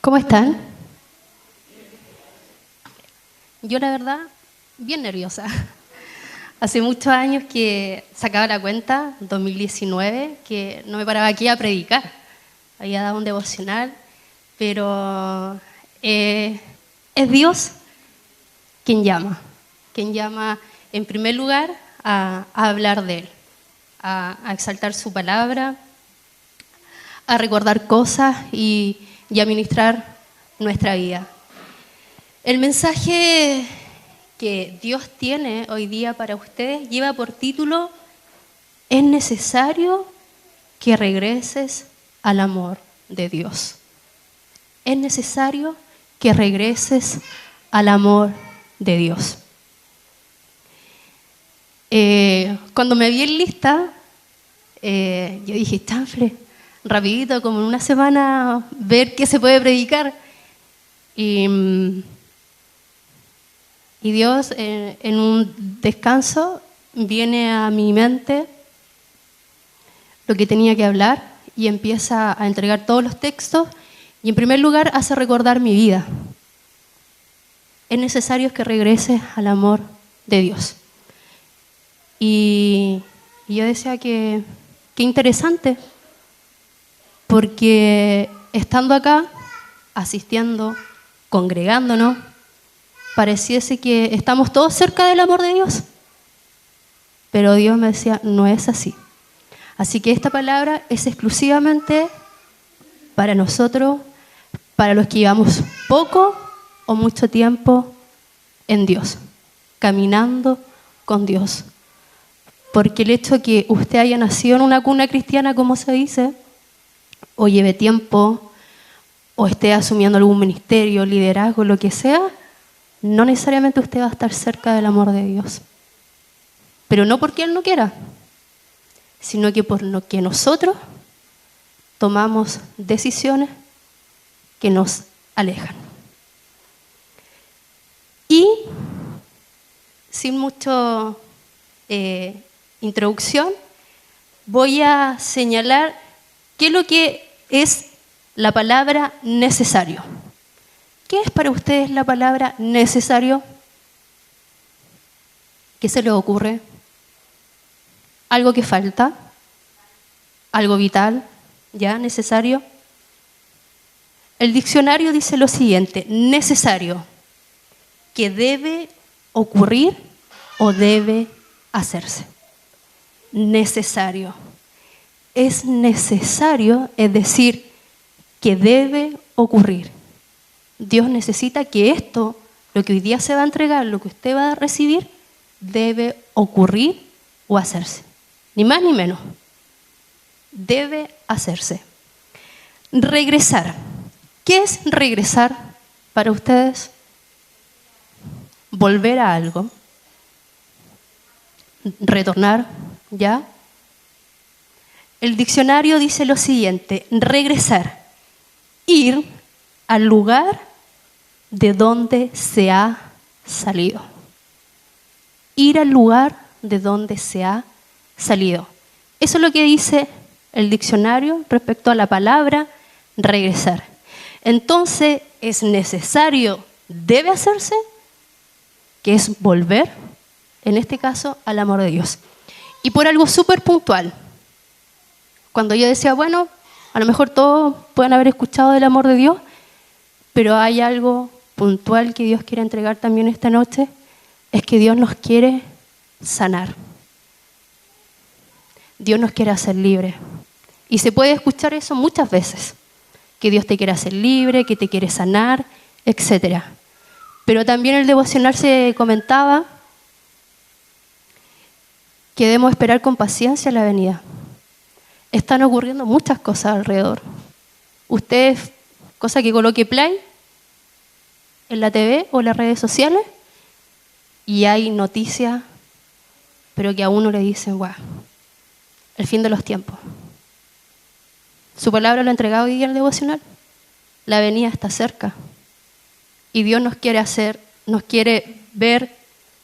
¿Cómo están? Yo la verdad, bien nerviosa. Hace muchos años que sacaba la cuenta, 2019, que no me paraba aquí a predicar. Había dado un devocional, pero es Dios quien llama en primer lugar a hablar de Él, a exaltar su palabra, a recordar cosas y a ministrar nuestra vida. El mensaje que Dios tiene hoy día para ustedes lleva por título: es necesario que regreses al amor de Dios. Es necesario que regreses al amor de Dios. Cuando me vi en lista, yo dije, chanfle, rapidito, como en una semana, ver qué se puede predicar. Y Dios, en un descanso, viene a mi mente lo que tenía que hablar y empieza a entregar todos los textos y, en primer lugar, hace recordar mi vida. Es necesario que regreses al amor de Dios. Y yo decía que qué interesante, porque estando acá, asistiendo, congregándonos, pareciese que estamos todos cerca del amor de Dios. Pero Dios me decía, no es así. Así que esta palabra es exclusivamente para nosotros, para los que llevamos poco o mucho tiempo en Dios, caminando con Dios. Porque el hecho de que usted haya nacido en una cuna cristiana, como se dice, o lleve tiempo, o esté asumiendo algún ministerio, liderazgo, lo que sea, no necesariamente usted va a estar cerca del amor de Dios. Pero no porque Él no quiera, sino que por lo que nosotros tomamos decisiones que nos alejan. Y sin mucha introducción, voy a señalar qué es lo que es la palabra necesario. ¿Qué es para ustedes la palabra necesario? ¿Qué se les ocurre? ¿Algo que falta? ¿Algo vital? ¿Ya? ¿Necesario? El diccionario dice lo siguiente: necesario, que debe ocurrir o debe hacerse. Necesario. Es necesario, es decir, que debe ocurrir. Dios necesita que esto, lo que hoy día se va a entregar, lo que usted va a recibir, debe ocurrir o hacerse. Ni más ni menos. Debe hacerse. Regresar. ¿Qué es regresar para ustedes? Volver a algo. Retornar, ¿ya? El diccionario dice lo siguiente: regresar, ir al lugar de donde se ha salido. Ir al lugar de donde se ha salido. Eso es lo que dice el diccionario respecto a la palabra regresar. Entonces, es necesario, debe hacerse, que es volver, en este caso, al amor de Dios. Y por algo súper puntual. Cuando yo decía, bueno, a lo mejor todos pueden haber escuchado del amor de Dios, pero hay algo puntual que Dios quiere entregar también esta noche, es que Dios nos quiere sanar. Dios nos quiere hacer libres. Y se puede escuchar eso muchas veces, que Dios te quiere hacer libre, que te quiere sanar, etc. Pero también el devocional se comentaba que debemos esperar con paciencia la venida. Están ocurriendo muchas cosas alrededor. Usted, cosa que coloque play en la TV o en las redes sociales, y hay noticias, pero que a uno le dicen, guau, el fin de los tiempos. Su palabra lo ha entregado hoy día en el devocional. La venida está cerca. Y Dios nos quiere ver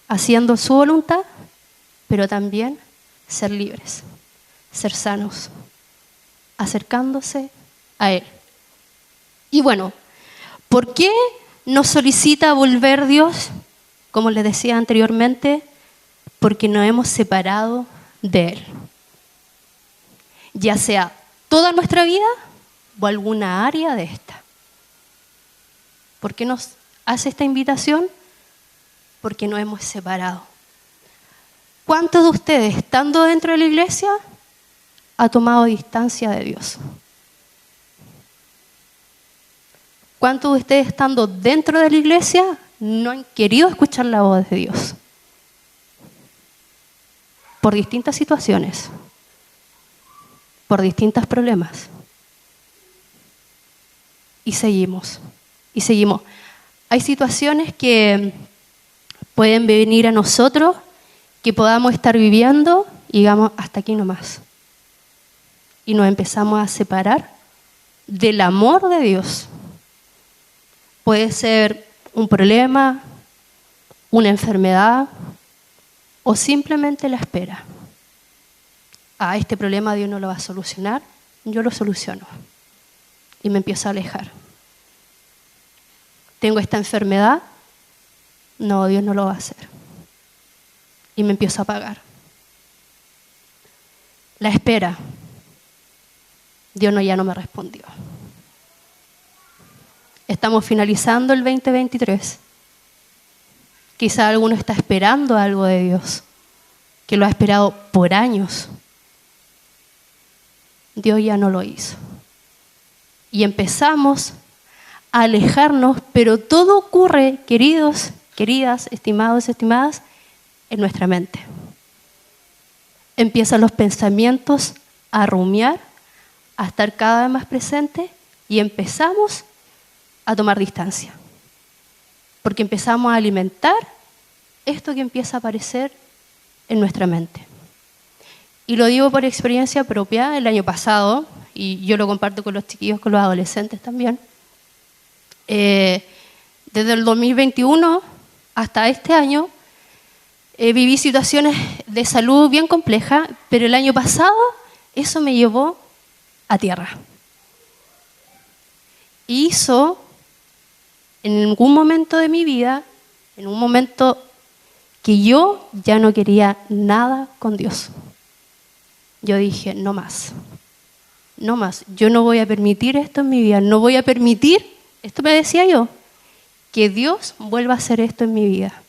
haciendo su voluntad, pero también ser libres, ser sanos, acercándose a Él. Y bueno, ¿Por qué nos solicita volver Dios? Como les decía anteriormente, porque nos hemos separado de Él. Ya sea toda nuestra vida o alguna área de esta. ¿Por qué nos hace esta invitación? Porque nos hemos separado. ¿Cuántos de ustedes, estando dentro de la iglesia, ha tomado distancia de Dios? ¿Cuántos de ustedes, estando dentro de la iglesia, no han querido escuchar la voz de Dios? Por distintas situaciones, por distintos problemas. Y seguimos. Hay situaciones que pueden venir a nosotros, que podamos estar viviendo y digamos, hasta aquí nomás. Y nos empezamos a separar del amor de Dios. Puede ser un problema, una enfermedad o simplemente la espera. Este problema Dios no lo va a solucionar, yo lo soluciono. Y me empiezo a alejar. Tengo esta enfermedad, no, Dios no lo va a hacer. Y me empiezo a apagar. La espera, Dios ya no me respondió. Estamos finalizando el 2023. Quizá alguno está esperando algo de Dios, que lo ha esperado por años. Dios ya no lo hizo. Y empezamos a alejarnos, pero todo ocurre, queridos, queridas, estimados, estimadas, en nuestra mente. Empiezan los pensamientos a rumiar, a estar cada vez más presentes y empezamos a tomar distancia. Porque empezamos a alimentar esto que empieza a aparecer en nuestra mente. Y lo digo por experiencia propia, el año pasado, y yo lo comparto con los chiquillos, con los adolescentes también. Desde el 2021 hasta este año, viví situaciones de salud bien complejas, pero el año pasado eso me llevó a tierra. Y hizo, en algún momento de mi vida, en un momento que yo ya no quería nada con Dios. Yo dije, no más, yo no voy a permitir esto en mi vida, no voy a permitir, esto me decía yo, que Dios vuelva a hacer esto en mi vida.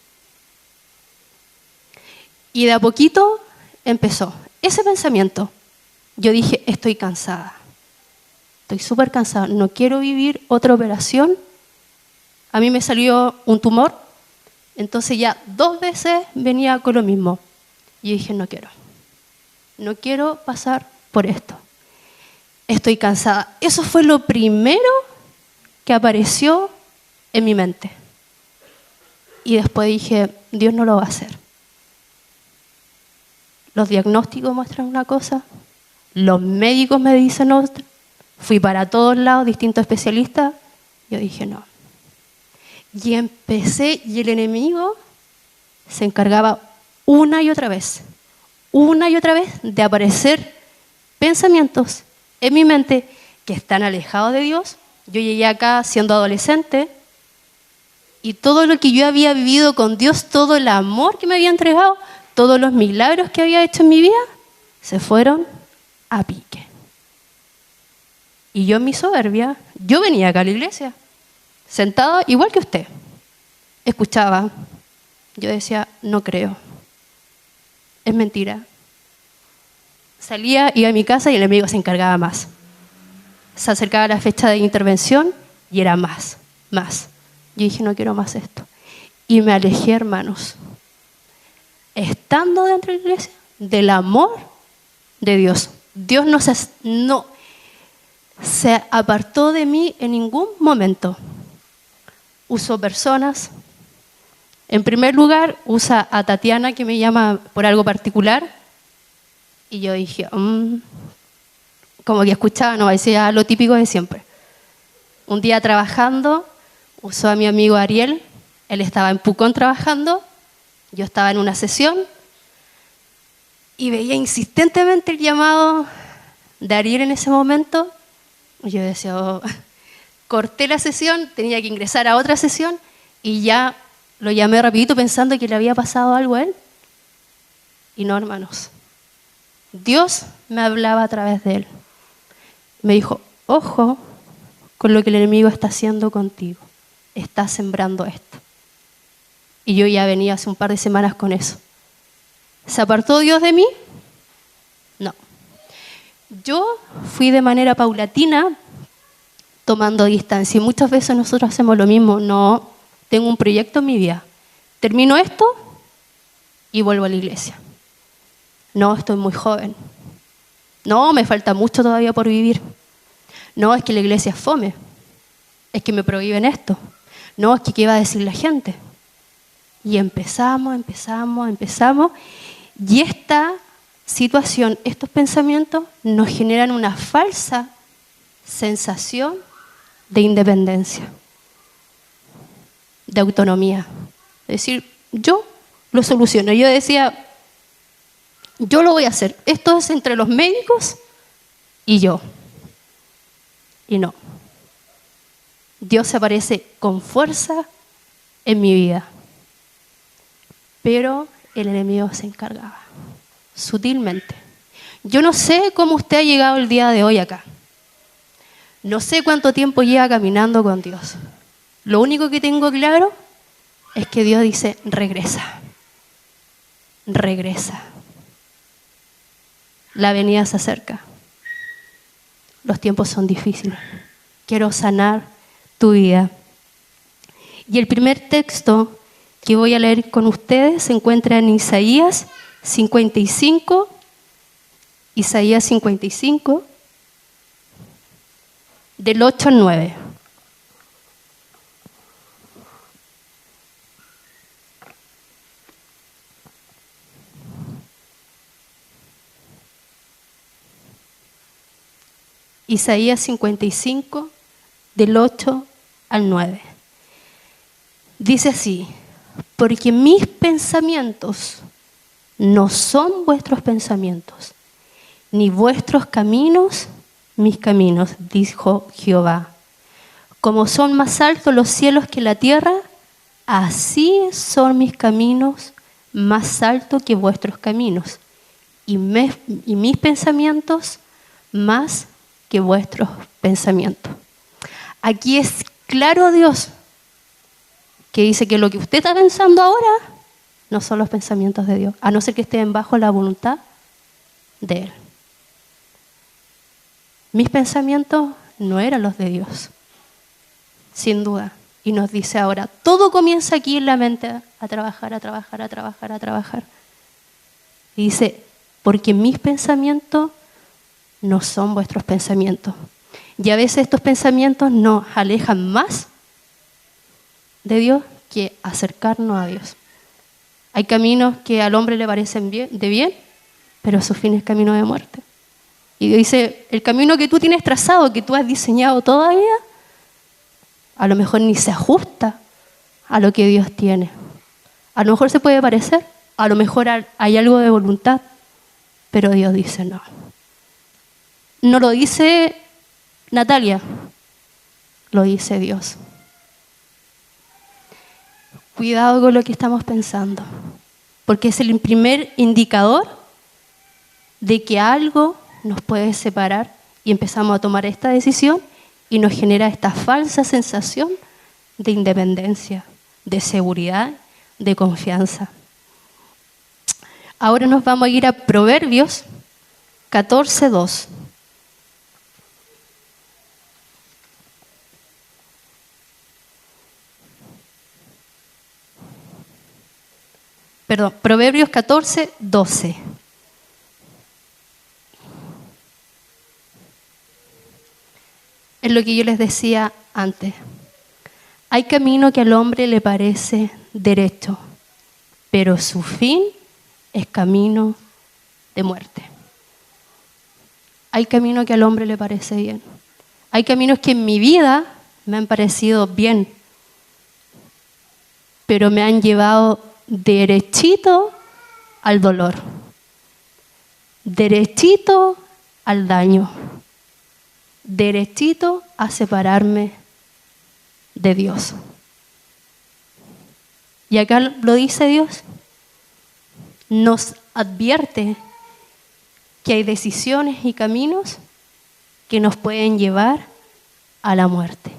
Y de a poquito empezó ese pensamiento. Yo dije, estoy cansada, estoy súper cansada, no quiero vivir otra operación. A mí me salió un tumor, entonces ya 2 veces venía con lo mismo. Y dije, no quiero pasar por esto. Estoy cansada. Eso fue lo primero que apareció en mi mente. Y después dije, Dios no lo va a hacer. Los diagnósticos muestran una cosa, los médicos me dicen otra. Fui para todos lados, distintos especialistas. Yo dije, no. Y empecé, y el enemigo se encargaba una y otra vez de aparecer pensamientos en mi mente que están alejados de Dios. Yo llegué acá siendo adolescente y todo lo que yo había vivido con Dios, todo el amor que me había entregado, todos los milagros que había hecho en mi vida, se fueron a pique. Y yo en mi soberbia, yo venía acá a la iglesia, sentada igual que usted, escuchaba. Yo decía, no creo, es mentira. Salía, iba a mi casa y el enemigo se encargaba más. Se acercaba la fecha de intervención y era más. Yo dije, no quiero más esto. Y me alejé, hermanos, estando dentro de la iglesia, del amor de Dios. Dios no se apartó de mí en ningún momento. Usó personas. En primer lugar, usa a Tatiana, que me llama por algo particular. Y yo dije, como que escuchaba, no, decía lo típico de siempre. Un día trabajando, usó a mi amigo Ariel. Él estaba en Pucón trabajando. Yo estaba en una sesión. Y veía insistentemente el llamado de Ariel en ese momento. Y yo decía, Corté la sesión, tenía que ingresar a otra sesión y ya lo llamé rapidito pensando que le había pasado algo a él. Y no, hermanos. Dios me hablaba a través de él. Me dijo, ojo con lo que el enemigo está haciendo contigo. Está sembrando esto. Y yo ya venía hace un par de semanas con eso. ¿Se apartó Dios de mí? No. Yo fui de manera paulatina tomando distancia. Y muchas veces nosotros hacemos lo mismo. No, tengo un proyecto en mi vida. Termino esto y vuelvo a la iglesia. No, estoy muy joven. No, me falta mucho todavía por vivir. No, es que la iglesia es fome. Es que me prohíben esto. No, es que ¿qué va a decir la gente? Y empezamos. Y esta situación, estos pensamientos nos generan una falsa sensación de independencia, de autonomía. Es decir, yo lo soluciono. Yo decía, yo lo voy a hacer. Esto es entre los médicos y yo. Y no. Dios se aparece con fuerza en mi vida. Pero el enemigo se encargaba, sutilmente. Yo no sé cómo usted ha llegado el día de hoy acá. No sé cuánto tiempo lleva caminando con Dios. Lo único que tengo claro es que Dios dice, regresa. Regresa. La venida se acerca. Los tiempos son difíciles. Quiero sanar tu vida. Y el primer texto que voy a leer con ustedes se encuentra en Isaías 55. Isaías 55, del 8 al 9. Isaías 55, del 8 al 9. Dice así, porque mis pensamientos no son vuestros pensamientos, ni vuestros caminos mis caminos, dijo Jehová. Como son más altos los cielos que la tierra, así son mis caminos más altos que vuestros caminos, y mis pensamientos más que vuestros pensamientos. Aquí es claro Dios que dice que lo que usted está pensando ahora no son los pensamientos de Dios, a no ser que estén bajo la voluntad de Él. Mis pensamientos no eran los de Dios, sin duda. Y nos dice ahora, todo comienza aquí en la mente a trabajar. Y dice, porque mis pensamientos no son vuestros pensamientos. Y a veces estos pensamientos nos alejan más de Dios que acercarnos a Dios. Hay caminos que al hombre le parecen de bien, pero su fin es camino de muerte. Y Dios dice, el camino que tú tienes trazado, que tú has diseñado todavía, a lo mejor ni se ajusta a lo que Dios tiene. A lo mejor se puede parecer, a lo mejor hay algo de voluntad, pero Dios dice no. No lo dice Natalia, lo dice Dios. Cuidado con lo que estamos pensando, porque es el primer indicador de que algo nos puede separar y empezamos a tomar esta decisión y nos genera esta falsa sensación de independencia, de seguridad, de confianza. Ahora nos vamos a ir a Proverbios 14:2. Perdón, Proverbios 14:12. Es lo que yo les decía antes. Hay camino que al hombre le parece derecho, pero su fin es camino de muerte. Hay camino que al hombre le parece bien. Hay caminos que en mi vida me han parecido bien, pero me han llevado derechito al dolor, derechito al daño, derechito a separarme de Dios. Y acá lo dice Dios, nos advierte que hay decisiones y caminos que nos pueden llevar a la muerte.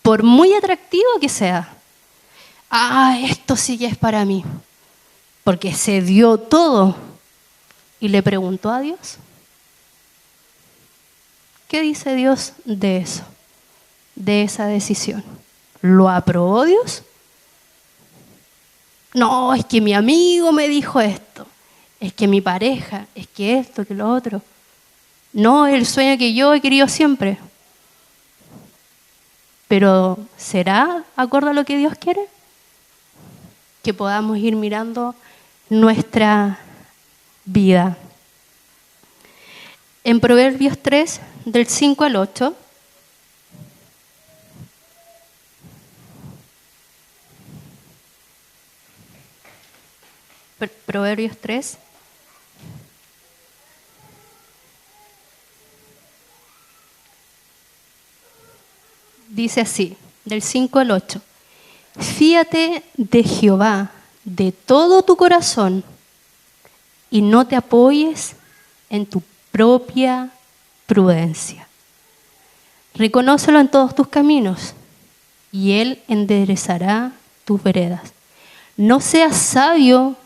Por muy atractivo que sea, esto sí que es para mí, porque se dio todo y le preguntó a Dios. ¿Qué dice Dios de eso? De esa decisión. ¿Lo aprobó Dios? No, es que mi amigo me dijo esto, es que mi pareja, es que esto, que lo otro. No, es el sueño que yo he querido siempre. Pero ¿será acorde a lo que Dios quiere? Que podamos ir mirando nuestra vida. En Proverbios 3, del 5 al 8, Proverbios 3, dice así, del 5 al 8. Fíate de Jehová de todo tu corazón y no te apoyes en tu propia prudencia. Reconócelo en todos tus caminos y Él enderezará tus veredas. No seas sabio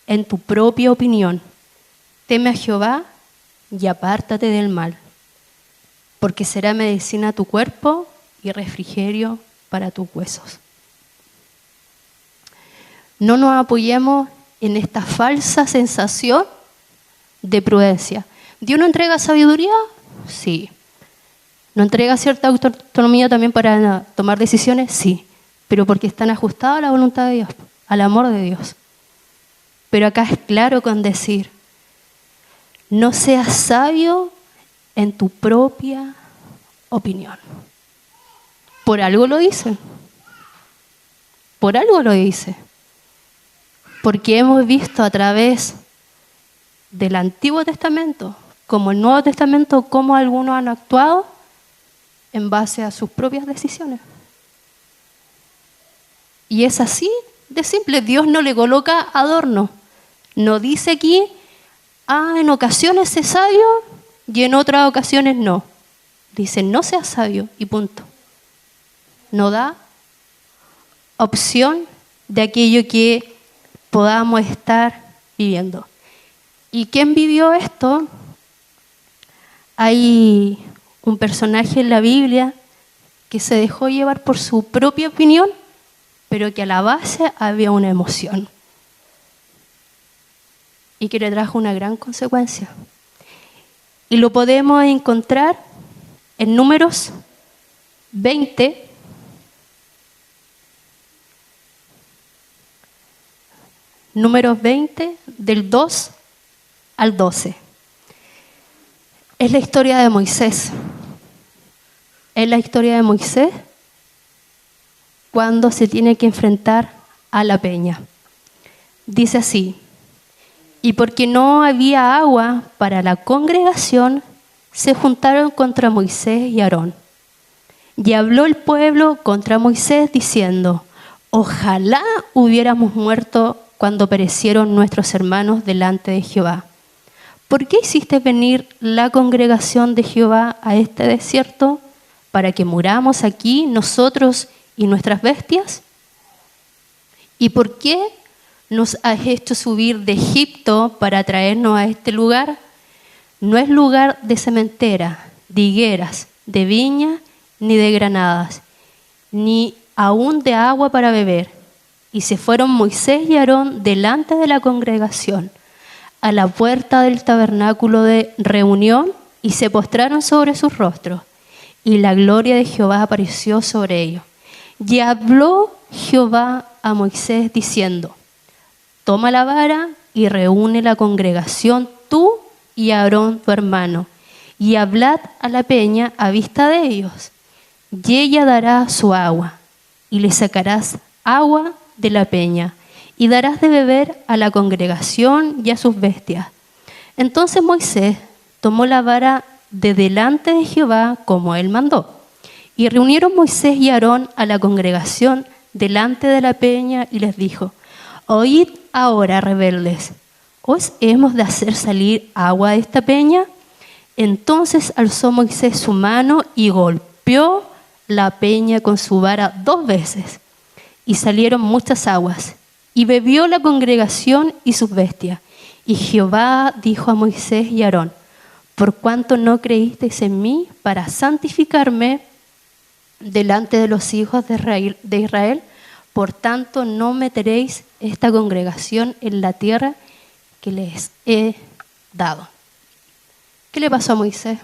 en tu propia opinión. Teme a Jehová y apártate del mal, porque será medicina a tu cuerpo y refrigerio para tus huesos. No nos apoyemos en esta falsa sensación de prudencia. ¿Dios nos entrega sabiduría? Sí. ¿Nos entrega cierta autonomía también para tomar decisiones? Sí. Pero porque están ajustados a la voluntad de Dios, al amor de Dios. Pero acá es claro con decir, no seas sabio en tu propia opinión. Por algo lo dice. Por algo lo dice. Porque hemos visto a través del Antiguo Testamento, como el Nuevo Testamento, cómo algunos han actuado en base a sus propias decisiones. Y es así de simple. Dios no le coloca adorno. No dice aquí, en ocasiones es sabio y en otras ocasiones no. Dice, no seas sabio y punto. No da opción de aquello que podamos estar viviendo. ¿Y quién vivió esto? Hay un personaje en la Biblia que se dejó llevar por su propia opinión, pero que a la base había una emoción. Y que le trajo una gran consecuencia. Y lo podemos encontrar en Números 20, Números 20, del 2 al 12. Es la historia de Moisés. Es la historia de Moisés cuando se tiene que enfrentar a la peña. Dice así, y porque no había agua para la congregación, se juntaron contra Moisés y Aarón. Y habló el pueblo contra Moisés diciendo, ojalá hubiéramos muerto cuando perecieron nuestros hermanos delante de Jehová. ¿Por qué hiciste venir la congregación de Jehová a este desierto para que muramos aquí nosotros y nuestras bestias? ¿Y por qué nos has hecho subir de Egipto para traernos a este lugar? No es lugar de sementera, de higueras, de viña, ni de granadas, ni aún de agua para beber. Y se fueron Moisés y Aarón delante de la congregación a la puerta del tabernáculo de reunión y se postraron sobre sus rostros. Y la gloria de Jehová apareció sobre ellos. Y habló Jehová a Moisés diciendo, toma la vara y reúne la congregación tú y Aarón tu hermano, y hablad a la peña a vista de ellos, y ella dará su agua, y le sacarás agua de la peña, y darás de beber a la congregación y a sus bestias. Entonces Moisés tomó la vara de delante de Jehová como él mandó, Y reunieron Moisés y Aarón a la congregación delante de la peña y les dijo: Oíd ahora, rebeldes, ¿os hemos de hacer salir agua de esta peña? Entonces alzó Moisés su mano y golpeó la peña con su vara 2 veces, y salieron muchas aguas, y bebió la congregación y sus bestias. Y Jehová dijo a Moisés y Aarón: por cuanto no creísteis en mí para santificarme delante de los hijos de Israel, por tanto no meteréis esta congregación en la tierra que les he dado. ¿Qué le pasó a Moisés?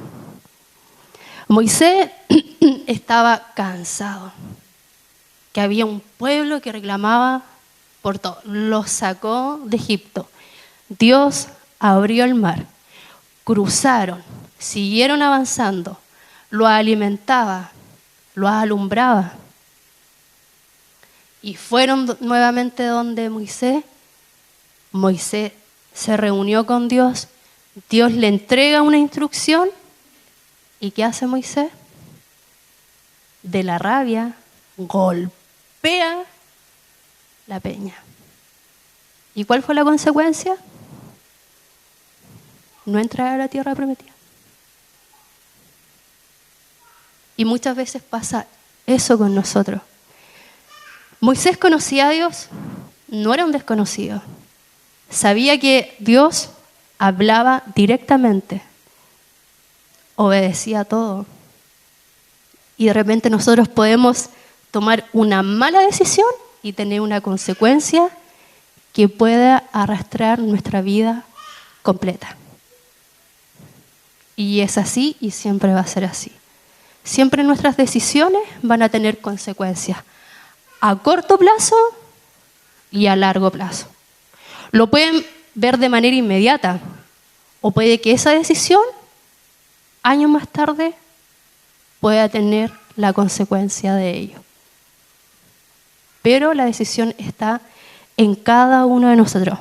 Moisés estaba cansado, que había un pueblo que reclamaba por todo. Los sacó de Egipto. Dios abrió el mar, cruzaron, siguieron avanzando, lo alimentaba, lo alumbraba. Y fueron nuevamente donde Moisés. Moisés se reunió con Dios. Dios le entrega una instrucción. ¿Y qué hace Moisés? De la rabia, golpea la peña. ¿Y cuál fue la consecuencia? No entrar a la tierra prometida. Y muchas veces pasa eso con nosotros. Moisés conocía a Dios, no era un desconocido. Sabía que Dios hablaba directamente, obedecía todo. Y de repente nosotros podemos tomar una mala decisión y tener una consecuencia que pueda arrastrar nuestra vida completa. Y es así y siempre va a ser así. Siempre nuestras decisiones van a tener consecuencias a corto plazo y a largo plazo. Lo pueden ver de manera inmediata, o puede que esa decisión, años más tarde, pueda tener la consecuencia de ello. Pero la decisión está en cada uno de nosotros.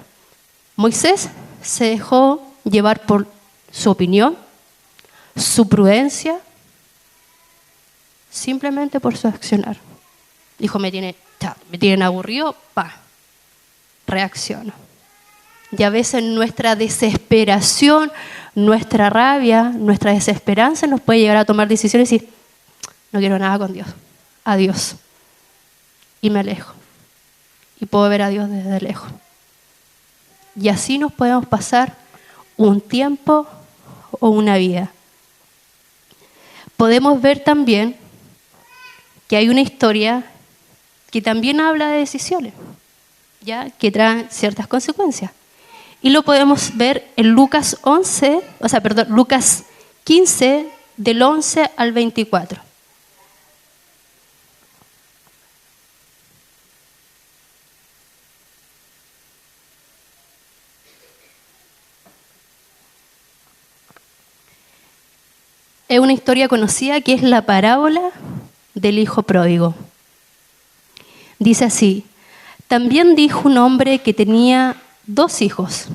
Moisés se dejó llevar por su opinión, su prudencia, simplemente por su accionar. Dijo: me tienen aburrido, reacciono. Y a veces nuestra desesperación, nuestra rabia, nuestra desesperanza nos puede llevar a tomar decisiones y decir: no quiero nada con Dios, adiós. Y me alejo. Y puedo ver a Dios desde lejos. Y así nos podemos pasar un tiempo o una vida. Podemos ver también que hay una historia que también habla de decisiones, ¿ya? Que traen ciertas consecuencias. Y lo podemos ver en Lucas 15, del 11 al 24. Es una historia conocida que es la parábola del hijo pródigo. Dice así: también dijo un hombre que tenía 2 hijos,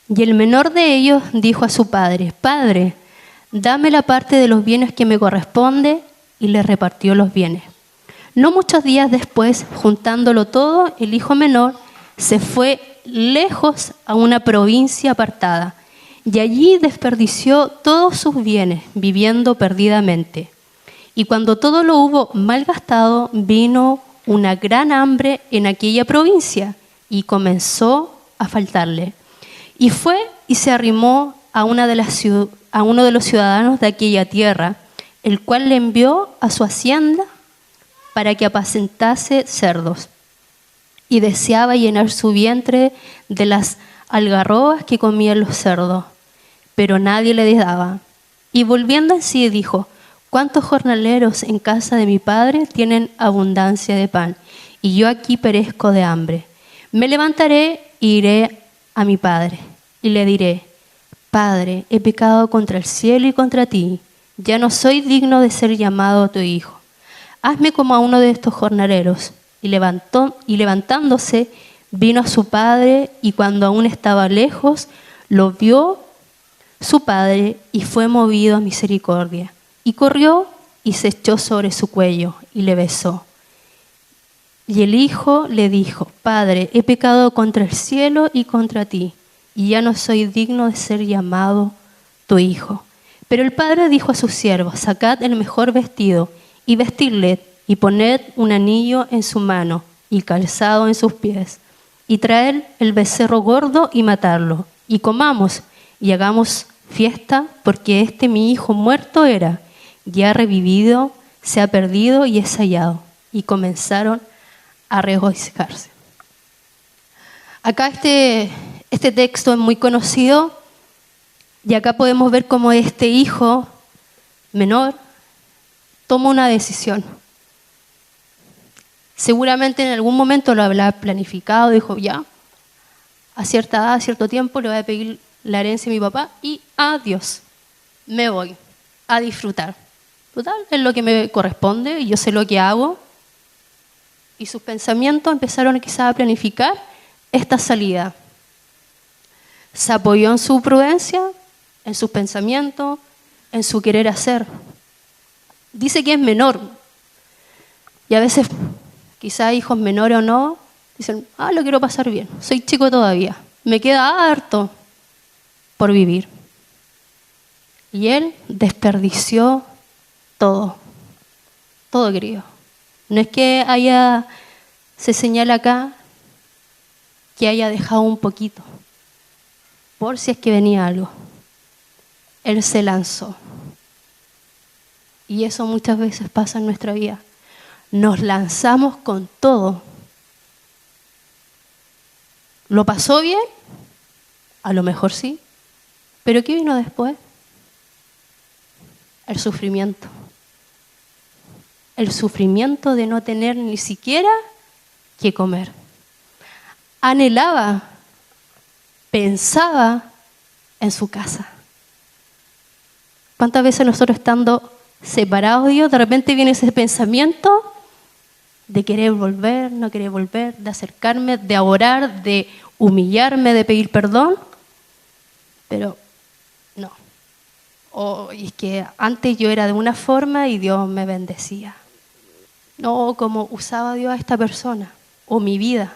y el menor de ellos dijo a su padre: Padre, dame la parte de los bienes que me corresponde, y le repartió los bienes. No muchos días después, juntándolo todo, el hijo menor se fue lejos a una provincia apartada, y allí desperdició todos sus bienes, viviendo perdidamente. Y cuando todo lo hubo malgastado, vino una gran hambre en aquella provincia, y comenzó a faltarle. Y fue y se arrimó a uno de los ciudadanos de aquella tierra, el cual le envió a su hacienda para que apacentase cerdos. Y deseaba llenar su vientre de las algarrobas que comían los cerdos, pero nadie le daba. Y volviendo en sí dijo: ¿cuántos jornaleros en casa de mi padre tienen abundancia de pan, y yo aquí perezco de hambre? Me levantaré e iré a mi padre, y le diré: Padre, he pecado contra el cielo y contra ti, ya no soy digno de ser llamado tu hijo. Hazme como a uno de estos jornaleros. Y levantándose, vino a su padre, y cuando aún estaba lejos, lo vio su padre, y fue movido a misericordia. Y corrió y se echó sobre su cuello y le besó. Y el hijo le dijo: Padre, he pecado contra el cielo y contra ti, y ya no soy digno de ser llamado tu hijo. Pero el padre dijo a sus siervos: Sacad el mejor vestido y vestidle, y poned un anillo en su mano y calzado en sus pies, y traed el becerro gordo y matadlo, y comamos y hagamos fiesta, porque este mi hijo muerto era, y ha revivido, se ha perdido y es hallado. Y comenzaron a regocijarse. Acá este texto es muy conocido, y acá podemos ver cómo este hijo menor toma una decisión. Seguramente en algún momento lo habrá planificado, dijo: ya, a cierta edad, a cierto tiempo, le voy a pedir la herencia a mi papá y adiós, me voy a disfrutar. Total, es lo que me corresponde y yo sé lo que hago. Y sus pensamientos empezaron quizás a planificar esta salida. Se apoyó en su prudencia, en sus pensamientos, en su querer hacer. Dice que es menor. Y a veces, quizás hijos menores o no, dicen: lo quiero pasar bien, soy chico todavía, me queda harto por vivir. Y él desperdició todo, querido. No es que se señala acá que haya dejado un poquito, por si es que venía algo. Él se lanzó. Y eso muchas veces pasa en nuestra vida. Nos lanzamos con todo. ¿Lo pasó bien? A lo mejor sí. ¿Pero qué vino después? El sufrimiento. El sufrimiento de no tener ni siquiera que comer. Anhelaba, pensaba en su casa. ¿Cuántas veces nosotros, estando separados de Dios, de repente viene ese pensamiento de querer volver, no querer volver, de acercarme, de orar, de humillarme, de pedir perdón? Pero no. Y es que antes yo era de una forma y Dios me bendecía. No, como usaba Dios a esta persona, o mi vida.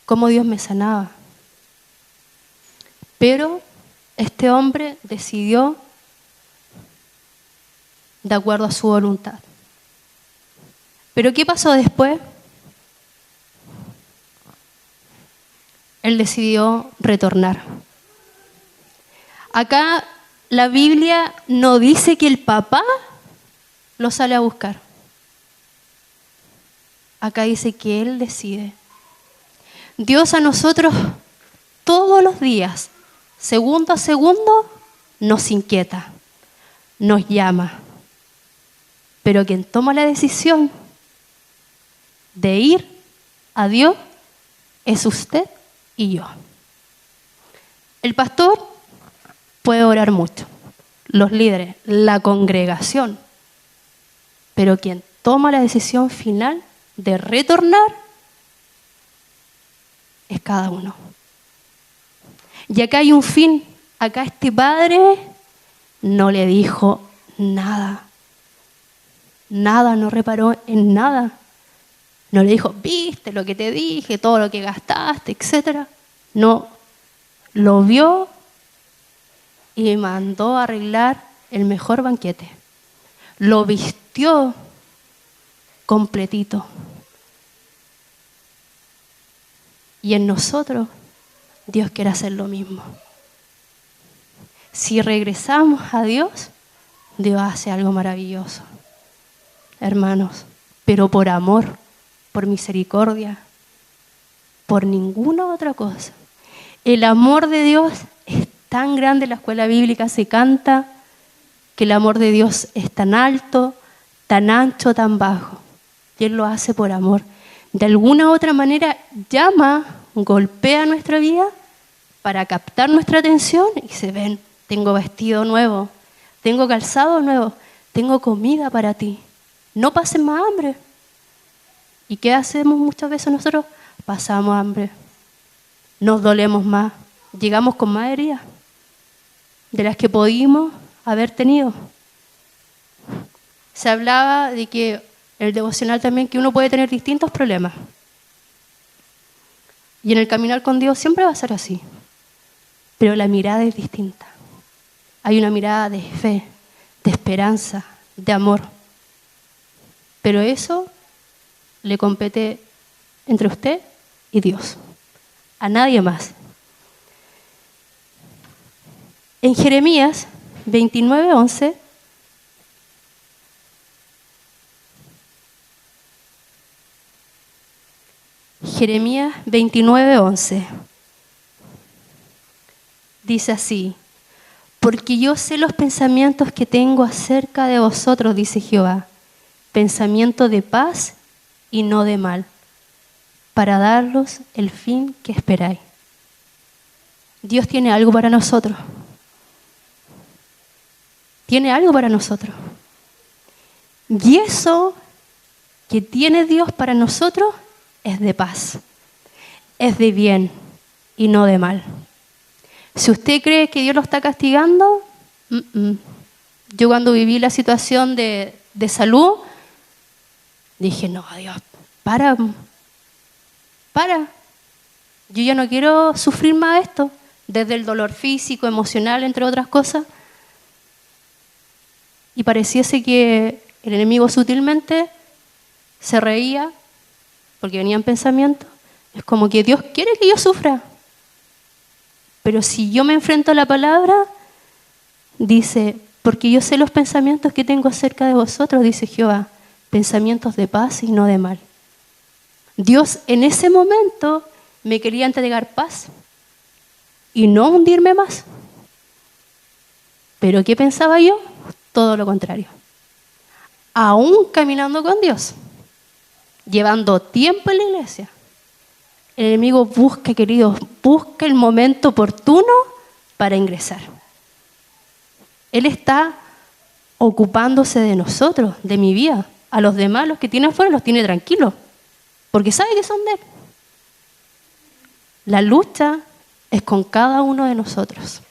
Cómo Dios me sanaba. Pero este hombre decidió de acuerdo a su voluntad. ¿Pero qué pasó después? Él decidió retornar. Acá la Biblia no dice que el papá lo sale a buscar. Acá dice que él decide. Dios a nosotros todos los días, segundo a segundo, nos inquieta, nos llama. Pero quien toma la decisión de ir a Dios es usted y yo. El pastor puede orar mucho, los líderes, la congregación, pero quien toma la decisión final de retornar es cada uno. Y acá hay un fin. Acá este padre no le dijo nada. Nada, no reparó en nada. No le dijo: viste lo que te dije, todo lo que gastaste, etc. No, lo vio y mandó a arreglar el mejor banquete. Lo vistió completito. Y en nosotros Dios quiere hacer lo mismo. Si regresamos a Dios, Dios hace algo maravilloso. Hermanos, pero por amor, por misericordia, por ninguna otra cosa. El amor de Dios es tan grande, en la escuela bíblica se canta que el amor de Dios es tan alto, tan ancho, tan bajo. Y Él lo hace por amor. De alguna u otra manera llama, golpea nuestra vida para captar nuestra atención y se ven: tengo vestido nuevo, tengo calzado nuevo, tengo comida para ti. No pases más hambre. ¿Y qué hacemos muchas veces nosotros? Pasamos hambre. Nos dolemos más. Llegamos con más heridas de las que pudimos haber tenido. se hablaba de que en el devocional también que uno puede tener distintos problemas. Y en el caminar con Dios siempre va a ser así. Pero la mirada es distinta. Hay una mirada de fe, de esperanza, de amor. Pero eso le compete entre usted y Dios. A nadie más. En Jeremías 29:11 Jeremías 29:11 dice así: porque yo sé los pensamientos que tengo acerca de vosotros, dice Jehová, pensamiento de paz y no de mal, para daros el fin que esperáis. Dios tiene algo para nosotros. Tiene algo para nosotros. Y eso que tiene Dios para nosotros es de paz, es de bien y no de mal. Si usted cree que Dios lo está castigando, yo cuando viví la situación de salud, dije, no, Dios, para. Yo ya no quiero sufrir más esto, desde el dolor físico, emocional, entre otras cosas. Y pareciese que el enemigo sutilmente se reía, porque venían pensamientos. Es como que Dios quiere que yo sufra. Pero si yo me enfrento a la palabra, dice, porque yo sé los pensamientos que tengo acerca de vosotros, dice Jehová, pensamientos de paz y no de mal. Dios en ese momento me quería entregar paz y no hundirme más. ¿Pero qué pensaba yo? Todo lo contrario. Aún caminando con Dios, llevando tiempo en la iglesia, el enemigo busca, queridos, busca el momento oportuno para ingresar. Él está ocupándose de nosotros, de mi vida. A los demás, los que tiene afuera, los tiene tranquilos, porque sabe que son de Él. La lucha es con cada uno de nosotros.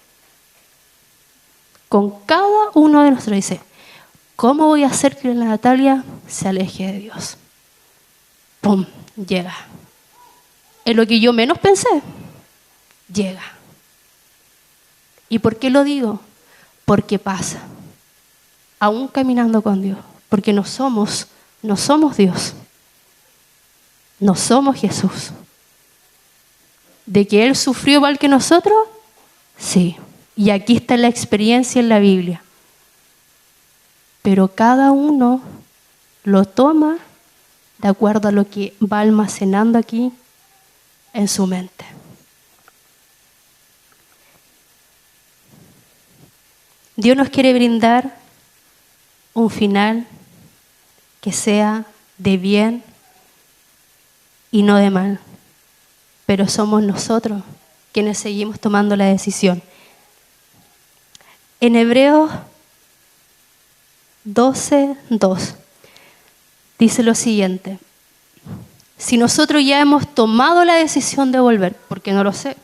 Con cada uno de nosotros. Dice, ¿cómo voy a hacer que la Natalia se aleje de Dios? ¡Pum! Llega. En lo que yo menos pensé, llega. ¿Y por qué lo digo? Porque pasa. Aún caminando con Dios. Porque no somos Dios. No somos Jesús. ¿De que Él sufrió igual que nosotros? Sí. Y aquí está la experiencia en la Biblia. Pero cada uno lo toma de acuerdo a lo que va almacenando aquí en su mente. Dios nos quiere brindar un final que sea de bien y no de mal. Pero somos nosotros quienes seguimos tomando la decisión. En Hebreos 12:2 dice lo siguiente: si nosotros ya hemos tomado la decisión de volver, porque no lo sé,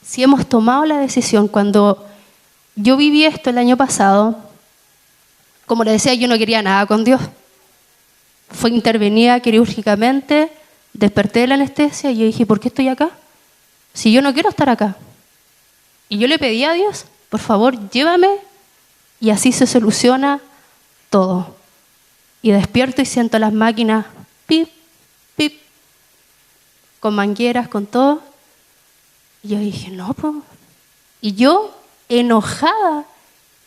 si hemos tomado la decisión, cuando yo viví esto el año pasado, como les decía, yo no quería nada con Dios. Fue intervenida quirúrgicamente, desperté de la anestesia y yo dije, ¿por qué estoy acá? Si yo no quiero estar acá. Y yo le pedí a Dios, por favor, llévame, y así se soluciona todo. Y despierto y siento las máquinas, pip, pip, con mangueras, con todo. Y yo dije, no, pues. Y yo, enojada,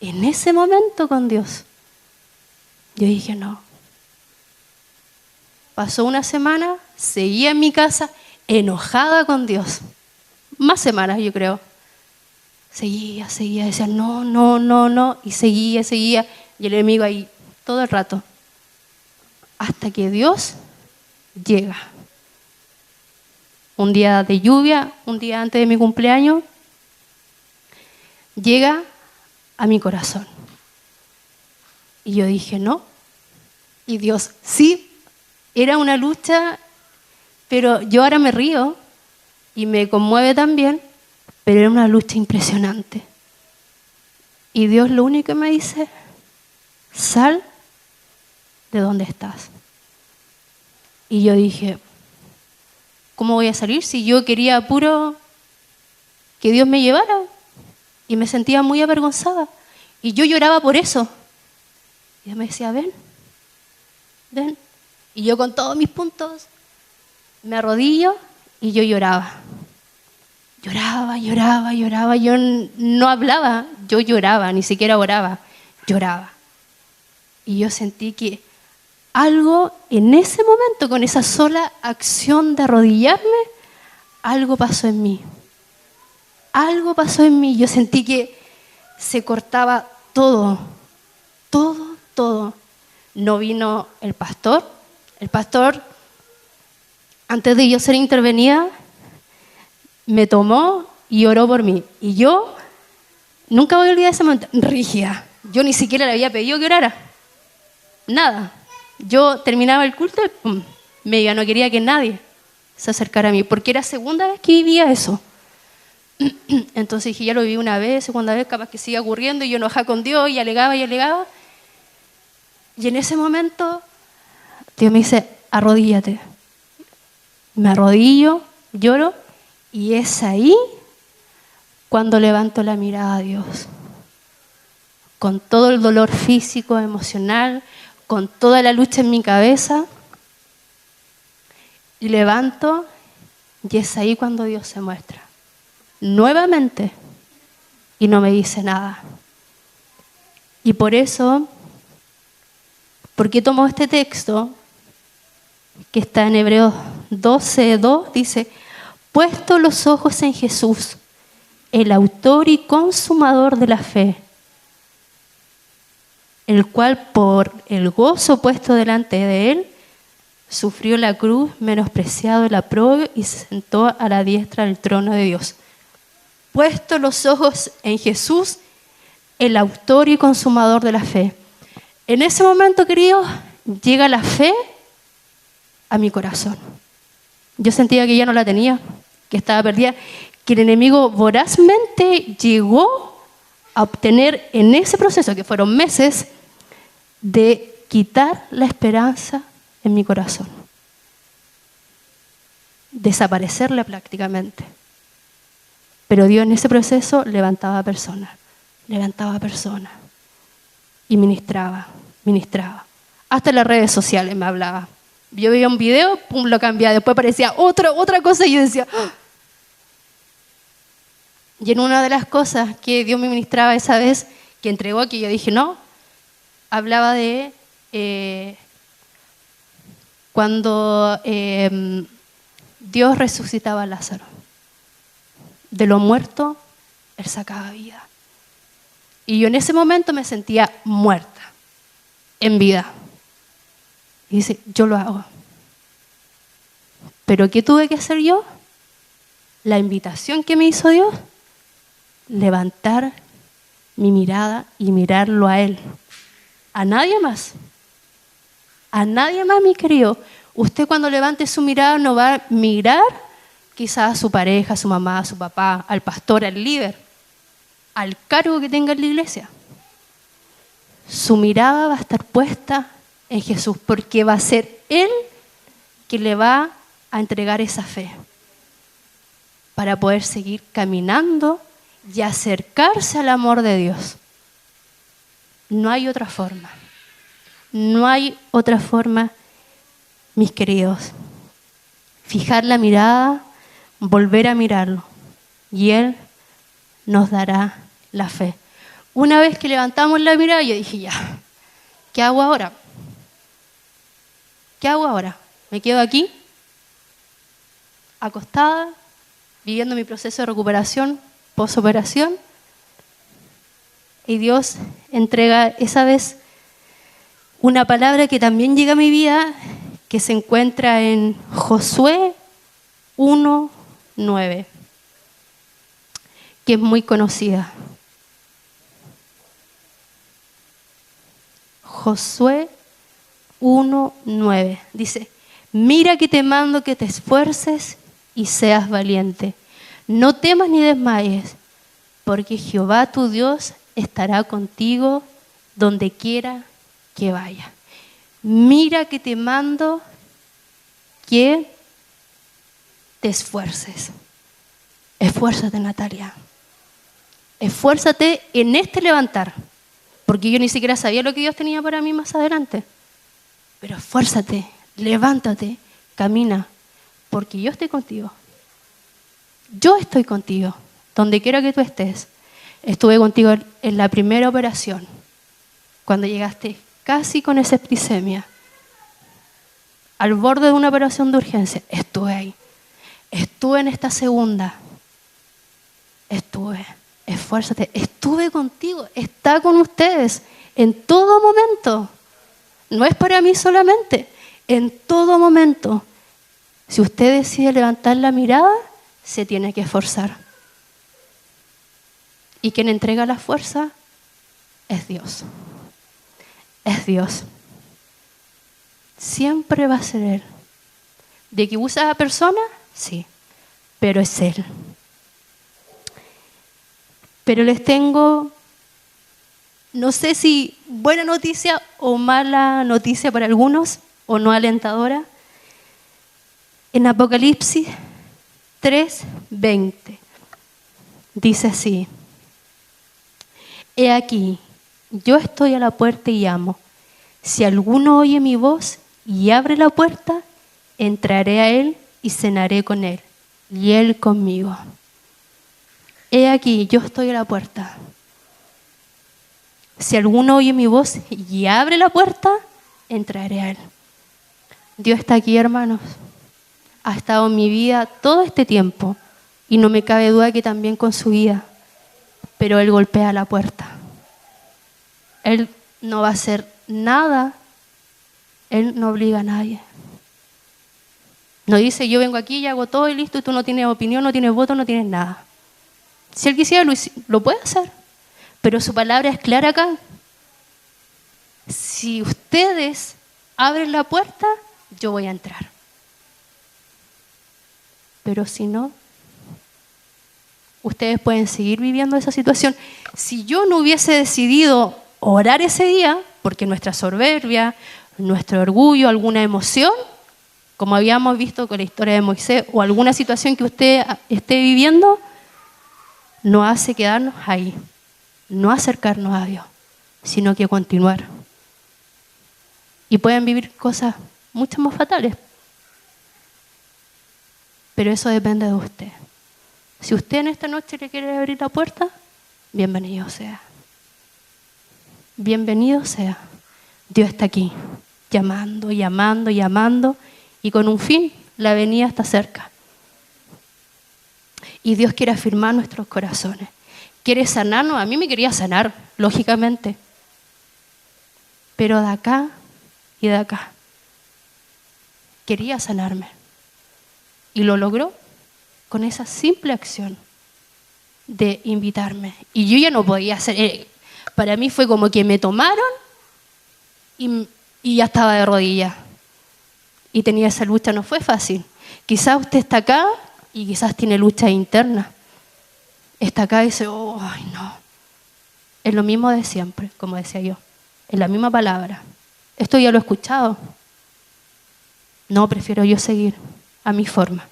en ese momento con Dios, yo dije, no. Pasó una semana, seguía en mi casa, enojada con Dios. Más semanas, yo creo. Seguía, decía, no, y seguía, y el enemigo ahí todo el rato. Hasta que Dios llega. Un día de lluvia, un día antes de mi cumpleaños, llega a mi corazón. Y yo dije, no. Y Dios, sí, era una lucha, pero yo ahora me río y me conmueve también, pero era una lucha impresionante. Y Dios lo único que me dice, sal de dónde estás. Y yo dije, ¿cómo voy a salir si yo quería puro que Dios me llevara? Y me sentía muy avergonzada. Y yo lloraba por eso. Y Dios me decía, ven, ven. Y yo con todos mis puntos me arrodillo y yo lloraba. Lloraba. Yo no hablaba, yo lloraba, ni siquiera oraba, lloraba. Y yo sentí que algo en ese momento, con esa sola acción de arrodillarme, algo pasó en mí. Algo pasó en mí. Yo sentí que se cortaba todo. No vino el pastor. El pastor, antes de yo ser intervenida, me tomó y oró por mí. Y yo nunca voy a olvidar ese momento, rígida. Yo ni siquiera le había pedido que orara. Nada. Yo terminaba el culto y pum, medio no quería que nadie se acercara a mí, porque era la segunda vez que vivía eso. Entonces dije, ya lo viví una vez, segunda vez, capaz que siga ocurriendo, y yo enojaba con Dios y alegaba. Y en ese momento, Dios me dice, arrodíllate. Me arrodillo, lloro, y es ahí cuando levanto la mirada a Dios. Con todo el dolor físico, emocional, con toda la lucha en mi cabeza, y levanto, y es ahí cuando Dios se muestra. Nuevamente, y no me dice nada. Y por eso, ¿por qué tomo este texto? Que está en Hebreos 12:2, dice, puesto los ojos en Jesús, el autor y consumador de la fe, el cual por el gozo puesto delante de él, sufrió la cruz, menospreciado el oprobio, y se sentó a la diestra del trono de Dios. Puesto los ojos en Jesús, el autor y consumador de la fe. En ese momento, queridos, llega la fe a mi corazón. Yo sentía que ya no la tenía, que estaba perdida, que el enemigo vorazmente llegó a obtener en ese proceso, que fueron meses, de quitar la esperanza en mi corazón. Desaparecerla prácticamente. Pero Dios en ese proceso levantaba personas. Y ministraba. Hasta en las redes sociales me hablaba. Yo veía un video, pum, lo cambiaba. Después aparecía otra cosa y yo decía... ¡ah! Y en una de las cosas que Dios me ministraba esa vez, que entregó, que yo dije, no, hablaba de cuando Dios resucitaba a Lázaro. De lo muerto, Él sacaba vida. Y yo en ese momento me sentía muerta, en vida. Y dice, yo lo hago. ¿Pero qué tuve que hacer yo? La invitación que me hizo Dios, levantar mi mirada y mirarlo a Él. A nadie más. A nadie más, mi querido. Usted cuando levante su mirada no va a mirar quizás a su pareja, a su mamá, a su papá, al pastor, al líder, al cargo que tenga en la iglesia. Su mirada va a estar puesta en Jesús, porque va a ser Él que le va a entregar esa fe para poder seguir caminando y acercarse al amor de Dios. No hay otra forma. No hay otra forma, mis queridos. Fijar la mirada, volver a mirarlo, y Él nos dará la fe. Una vez que levantamos la mirada, yo dije, ya, ¿qué hago ahora? ¿Qué hago ahora? ¿Me quedo aquí, acostada, viviendo mi proceso de recuperación, posoperación? Y Dios entrega esa vez una palabra que también llega a mi vida, que se encuentra en Josué 1:9, que es muy conocida. Josué 1:9 dice, mira que te mando que te esfuerces y seas valiente. No temas ni desmayes, porque Jehová tu Dios estará contigo donde quiera que vaya. mira que te mando que te esfuerces. Esfuérzate, Natalia. Esfuérzate en este levantar. Porque yo ni siquiera sabía lo que Dios tenía para mí más adelante. Pero esfuérzate, levántate, camina. Porque yo estoy contigo. Yo estoy contigo. Donde quiera que tú estés. Estuve contigo en la primera operación. Cuando llegaste casi con esa septicemia. Al borde de una operación de urgencia. Estuve ahí. Estuve en esta segunda. Estuve. Esfuérzate. Estuve contigo. Está con ustedes. En todo momento. No es para mí solamente. En todo momento. Si usted decide levantar la mirada, se tiene que esforzar. Y quien entrega la fuerza es Dios. Es Dios. Siempre va a ser Él. ¿De que usa a la persona? Sí. Pero es Él. Pero les tengo, no sé si buena noticia o mala noticia para algunos, o no alentadora. En Apocalipsis 3:20 dice así: He aquí, yo estoy a la puerta y llamo. Si alguno oye mi voz y abre la puerta, entraré a él y cenaré con él, y él conmigo. He aquí, yo estoy a la puerta. Si alguno oye mi voz y abre la puerta, entraré a él. Dios está aquí, hermanos. Ha estado en mi vida todo este tiempo y no me cabe duda que también con su vida. Pero Él golpea la puerta. Él no va a hacer nada. Él no obliga a nadie. No dice, yo vengo aquí y hago todo y listo, y tú no tienes opinión, no tienes voto, no tienes nada. Si Él quisiera, lo puede hacer. Pero su palabra es clara acá. Si ustedes abren la puerta, yo voy a entrar. Pero si no, ustedes pueden seguir viviendo esa situación. Si yo no hubiese decidido orar ese día, porque nuestra soberbia, nuestro orgullo, alguna emoción, como habíamos visto con la historia de Moisés, o alguna situación que usted esté viviendo, no hace quedarnos ahí, no acercarnos a Dios, sino que continuar. Y pueden vivir cosas mucho más fatales. Pero eso depende de usted. Si usted en esta noche le quiere abrir la puerta, bienvenido sea. Bienvenido sea. Dios está aquí, llamando, llamando, llamando, y con un fin, la venida está cerca. Y Dios quiere afirmar nuestros corazones. Quiere sanarnos. A mí me quería sanar, lógicamente. Pero de acá y de acá. Quería sanarme. Y lo logró con esa simple acción de invitarme. Y yo ya no podía hacer. Para mí fue como que me tomaron y ya estaba de rodillas. Y tenía esa lucha, no fue fácil. Quizás usted está acá y quizás tiene lucha interna. Está acá y dice, oh, ay no. Es lo mismo de siempre, como decía yo. Es la misma palabra. Esto ya lo he escuchado. No, prefiero yo seguir a mi forma.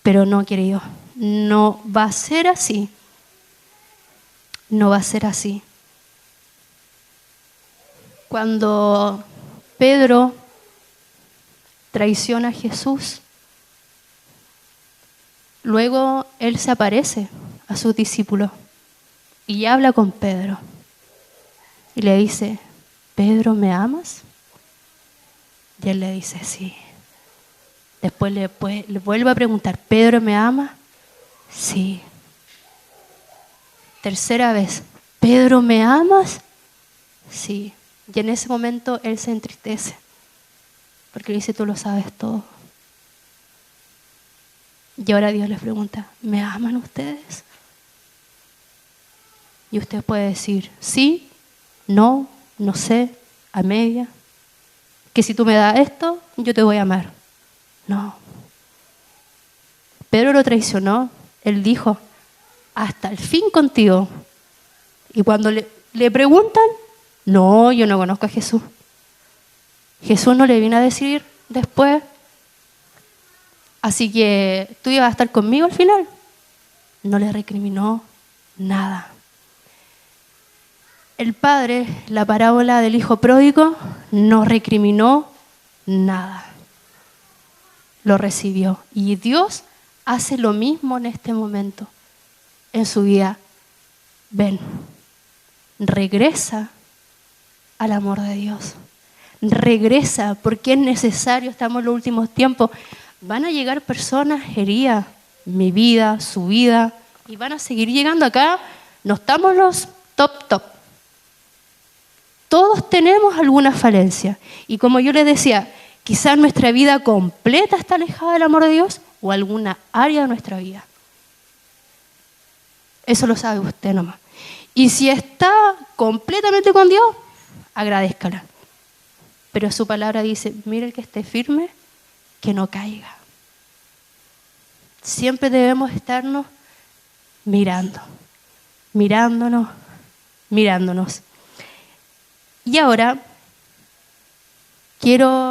Pero no, querido, no va a ser así. No va a ser así. Cuando Pedro traiciona a Jesús, luego él se aparece a sus discípulos y habla con Pedro. Y le dice, ¿Pedro, me amas? Y él le dice, sí. Después le vuelve a preguntar, ¿Pedro me ama? Sí. Tercera vez, ¿Pedro me amas? Sí. Y en ese momento él se entristece, porque le dice, tú lo sabes todo. Y ahora Dios les pregunta, ¿me aman ustedes? Y usted puede decir, sí, no, no sé, a media. Que si tú me das esto, yo te voy a amar. No. Pedro lo traicionó. Él dijo, hasta el fin contigo. Y cuando le preguntan, no, yo no conozco a Jesús. Jesús no le vino a decir después, así que tú ibas a estar conmigo al final. No le recriminó nada. El padre, la parábola del hijo pródigo, no recriminó nada. Lo recibió. Y Dios hace lo mismo en este momento, en su vida. Ven, regresa al amor de Dios. Regresa, porque es necesario, estamos en los últimos tiempos. Van a llegar personas heridas, mi vida, su vida, y van a seguir llegando acá. No estamos los top. Todos tenemos alguna falencia. Y como yo les decía, quizás nuestra vida completa está alejada del amor de Dios o alguna área de nuestra vida. Eso lo sabe usted nomás. Y si está completamente con Dios, agradézcala. Pero su palabra dice, mire el que esté firme, que no caiga. Siempre debemos estarnos mirándonos. Y ahora quiero